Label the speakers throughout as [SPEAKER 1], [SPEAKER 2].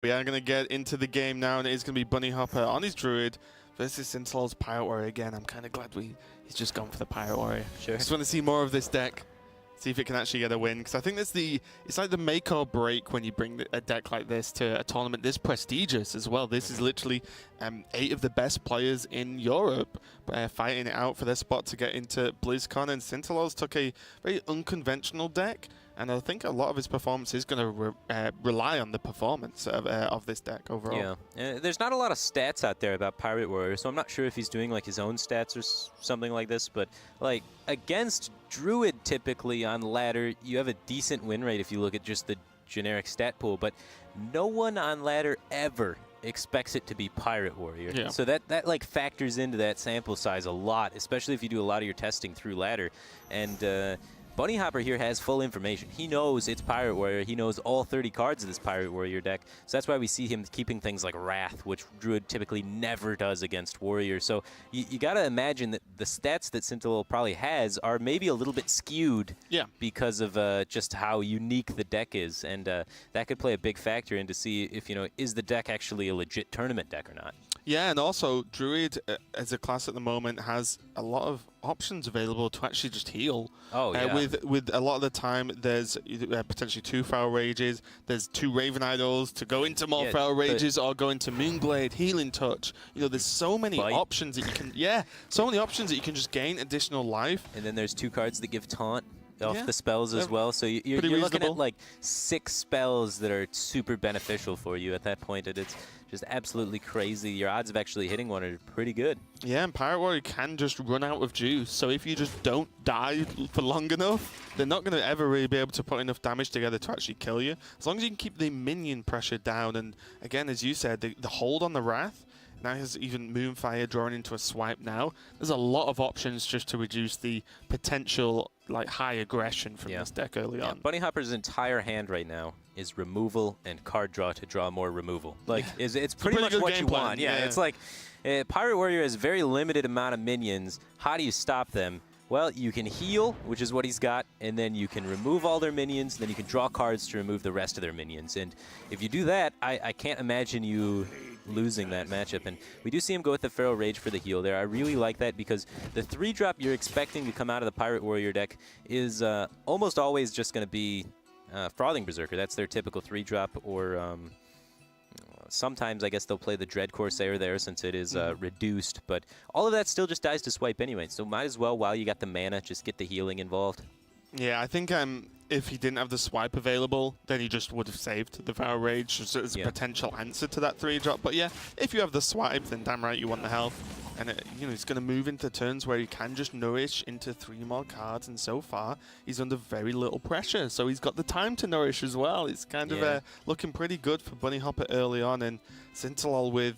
[SPEAKER 1] We are going to get into the game now, and it is going to be Bunnyhoppor on his Druid versus Sintolol's Pirate Warrior again. I'm kind of glad he's just gone for the Pirate Warrior.
[SPEAKER 2] Sure.
[SPEAKER 1] Just want to see more of this deck, see if it can actually get a win, because I think it's like the make or break when you bring a deck like this to a tournament this prestigious as well. This is literally 8 of the best players in Europe fighting it out for their spot to get into BlizzCon, and Sintolol's took a very unconventional deck. And I think a lot of his performance is going to rely on the performance of this deck overall.
[SPEAKER 2] Yeah, there's not a lot of stats out there about Pirate Warrior, so I'm not sure if he's doing like his own stats or something like this. But like against Druid, typically on ladder, you have a decent win rate if you look at just the generic stat pool. But no one on ladder ever expects it to be Pirate Warrior.
[SPEAKER 1] Yeah.
[SPEAKER 2] So that like factors into that sample size a lot, especially if you do a lot of your testing through ladder. And Bunnyhoppor here has full information. He knows it's Pirate Warrior. He knows all 30 cards of this Pirate Warrior deck. So that's why we see him keeping things like Wrath, which Druid typically never does against Warrior. So you got to imagine that the stats that Sintolol probably has are maybe a little bit skewed because of just how unique the deck is. And that could play a big factor in to see if, is the deck actually a legit tournament deck or not.
[SPEAKER 1] Yeah, and also Druid as a class at the moment has a lot of options available to actually just heal.
[SPEAKER 2] Oh, yeah.
[SPEAKER 1] With a lot of the time, there's potentially 2 Feral Rages, there's 2 Raven Idols to go into more Feral Rages or go into Moonblade, Healing Touch. There's so many options that you can, so many options that you can just gain additional life.
[SPEAKER 2] And then there's 2 cards that give Taunt off the spells as well. So you're looking at like 6 spells that are super beneficial for you at that point. And it's just absolutely crazy. Your odds of actually hitting one are pretty good.
[SPEAKER 1] Yeah, and Pirate Warrior can just run out of juice. So if you just don't die for long enough, they're not going to ever really be able to put enough damage together to actually kill you. As long as you can keep the minion pressure down. And again, as you said, the hold on the Wrath. Now he has even Moonfire drawing into a swipe now. There's a lot of options just to reduce the potential high aggression from this deck early on.
[SPEAKER 2] Bunnyhoppor's entire hand right now is removal and card draw to draw more removal. It's pretty much what you want. Yeah, it's like Pirate Warrior has a very limited amount of minions. How do you stop them? Well, you can heal, which is what he's got, and then you can remove all their minions, and then you can draw cards to remove the rest of their minions. And if you do that, I can't imagine you losing that matchup. And we do see him go with the Feral Rage for the heal there. I really like that because the 3-drop you're expecting to come out of the Pirate Warrior deck is almost always just going to be Frothing Berserker. That's their typical 3-drop, or sometimes I guess they'll play the Dread Corsair there since it is reduced, but all of that still just dies to swipe anyway, so might as well, while you got the mana, just get the healing involved. Yeah,
[SPEAKER 1] I think if he didn't have the swipe available, then he just would have saved the Feral Rage as a potential answer to that 3-drop. But yeah, if you have the swipe, then damn right you want the health. And he's going to move into turns where he can just nourish into 3 more cards, and so far he's under very little pressure. So he's got the time to nourish as well. It's kind of looking pretty good for Bunnyhoppor early on, and Sintolol with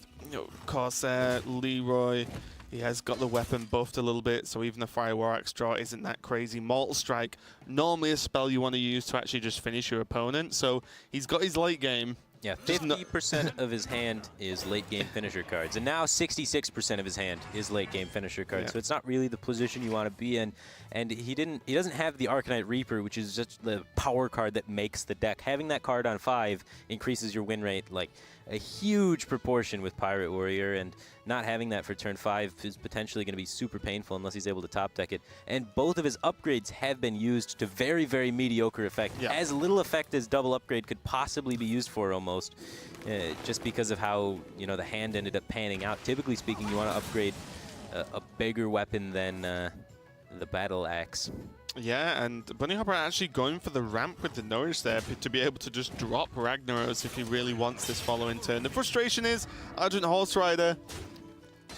[SPEAKER 1] Corsair, Leroy. He has got the weapon buffed a little bit, so even the Fire War Axe draw isn't that crazy. Mortal Strike, normally a spell you want to use to actually just finish your opponent. So he's got his late game.
[SPEAKER 2] Yeah, 50% of his hand is late-game finisher cards, and now 66% of his hand is late-game finisher cards. So it's not really the position you want to be in. And he doesn't have the Arcanite Reaper, which is just the power card that makes the deck. Having that card on 5 increases your win rate like a huge proportion with Pirate Warrior, and not having that for turn 5 is potentially going to be super painful unless he's able to top deck it. And both of his upgrades have been used to very, very mediocre effect. As little effect as double upgrade could possibly be used for almost, just because of how the hand ended up panning out. Typically speaking, you want to upgrade a bigger weapon than the Battle Axe.
[SPEAKER 1] Yeah, and Bunnyhoppor actually going for the ramp with the Nourish there to be able to just drop Ragnaros if he really wants this following turn. The frustration is Argent Horse Rider,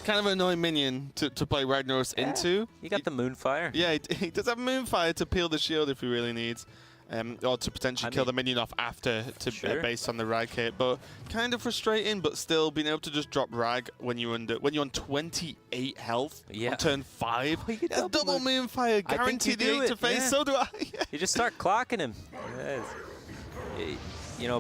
[SPEAKER 1] kind of an annoying minion to play Ragnaros into.
[SPEAKER 2] You got the Moonfire.
[SPEAKER 1] Yeah, he does have Moonfire to peel the shield if he really needs. Or to potentially kill the minion off after, based on the rag hit. But kind of frustrating, but still being able to just drop rag when you're on 28 health on turn 5. Double Moonfire, guaranteed the 8 to face. So do I.
[SPEAKER 2] You just start clocking him.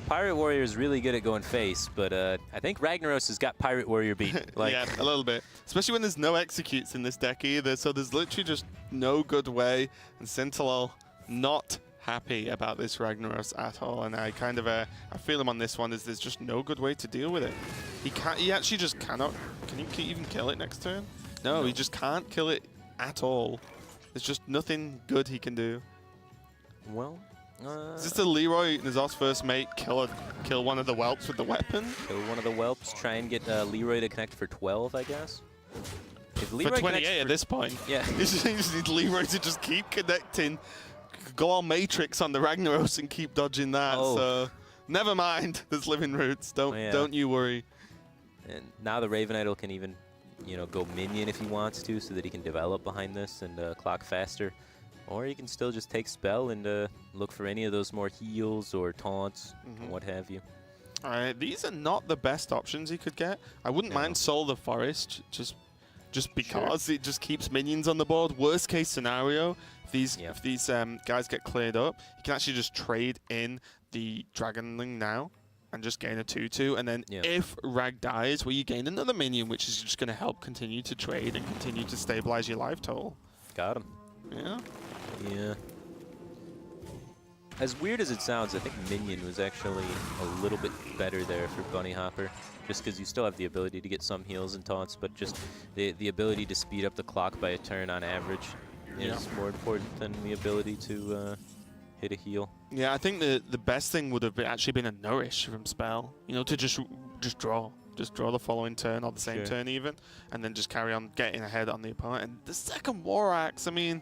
[SPEAKER 2] Pirate Warrior is really good at going face, but I think Ragnaros has got Pirate Warrior beat.
[SPEAKER 1] Yeah, a little bit. Especially when there's no executes in this deck either. So there's literally just no good way. And Sintolol not happy about this Ragnaros at all, and I kind of I feel him on this one. Is there's just no good way to deal with it. He can't. He actually just cannot. Can he even kill it next turn? No, he just can't kill it at all. There's just nothing good he can do.
[SPEAKER 2] Well,
[SPEAKER 1] is this the Leroy Nazar's first mate? Kill one of the whelps with the weapon?
[SPEAKER 2] Kill one of the whelps. Try and get Leroy to connect for 12, I guess. If
[SPEAKER 1] Leroy for 28 at this point.
[SPEAKER 2] Yeah.
[SPEAKER 1] You just need Leroy to just keep connecting. Go on Matrix on the Ragnaros and keep dodging that.
[SPEAKER 2] Oh.
[SPEAKER 1] So never mind. There's living roots. Don't you worry.
[SPEAKER 2] And now the Raven Idol can even, you know, go minion if he wants to, so that he can develop behind this and clock faster. Or he can still just take spell and look for any of those more heals or taunts and what have you.
[SPEAKER 1] All right, these are not the best options he could get. I wouldn't mind Soul the Forest, just because it just keeps minions on the board. Worst case scenario, if these guys get cleared up, you can actually just trade in the Dragonling now and just gain a 2/2. And then if Rag dies, well, you gain another minion, which is just going to help continue to trade and continue to stabilize your life total.
[SPEAKER 2] Got him.
[SPEAKER 1] Yeah.
[SPEAKER 2] Yeah. As weird as it sounds, I think Minion was actually a little bit better there for Bunnyhoppor, just because you still have the ability to get some heals and taunts, but just the ability to speed up the clock by a turn on average is more important than the ability to hit a heal. Yeah, I think the best thing would have actually been a Nourish from Spell, you know, to just draw. Just draw the following turn or the same turn even, and then just carry on getting ahead on the opponent. And the second War Axe, I mean...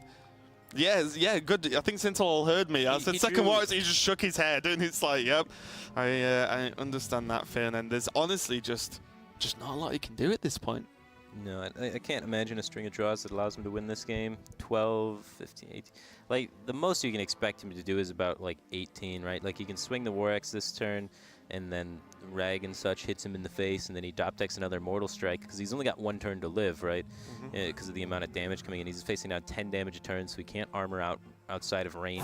[SPEAKER 2] Yeah, good. I think Sintolol heard me. I said second War Axe, he just shook his head, and it's like, yep, I understand that, Finn. And there's honestly just not a lot he can do at this point. No, I can't imagine a string of draws that allows him to win this game. 12, 15, 18. Like, the most you can expect him to do is about, like, 18, right? Like, he can swing the War Axe this turn, and then Rag and such hits him in the face, and then he drop decks another Mortal Strike, because he's only got one turn to live, right? Because of the amount of damage coming in. He's facing now 10 damage a turn, so he can't armor out outside of range.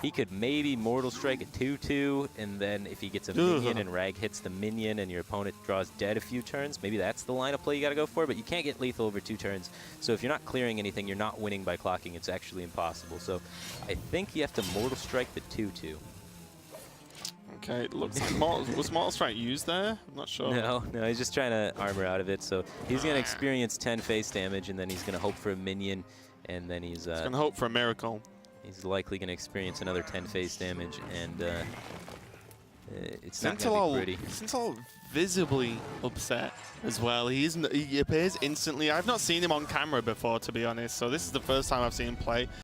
[SPEAKER 2] He could maybe Mortal Strike a 2/2, and then if he gets a minion and Rag hits the minion and your opponent draws dead a few turns, maybe that's the line of play you got to go for, but you can't get lethal over 2 turns. So if you're not clearing anything, you're not winning by clocking. It's actually impossible. So I think you have to Mortal Strike the 2/2. Okay, it looks like was Mortal Strike used there? I'm not sure. No, he's just trying to armor out of it. So he's going to experience 10 face damage, and then he's going to hope for a minion, and then he's going to hope for a miracle. He's likely going to experience another 10 face damage, and it's not going to be pretty. Sintolol visibly upset as well. He appears instantly. I've not seen him on camera before, to be honest, so this is the first time I've seen him play.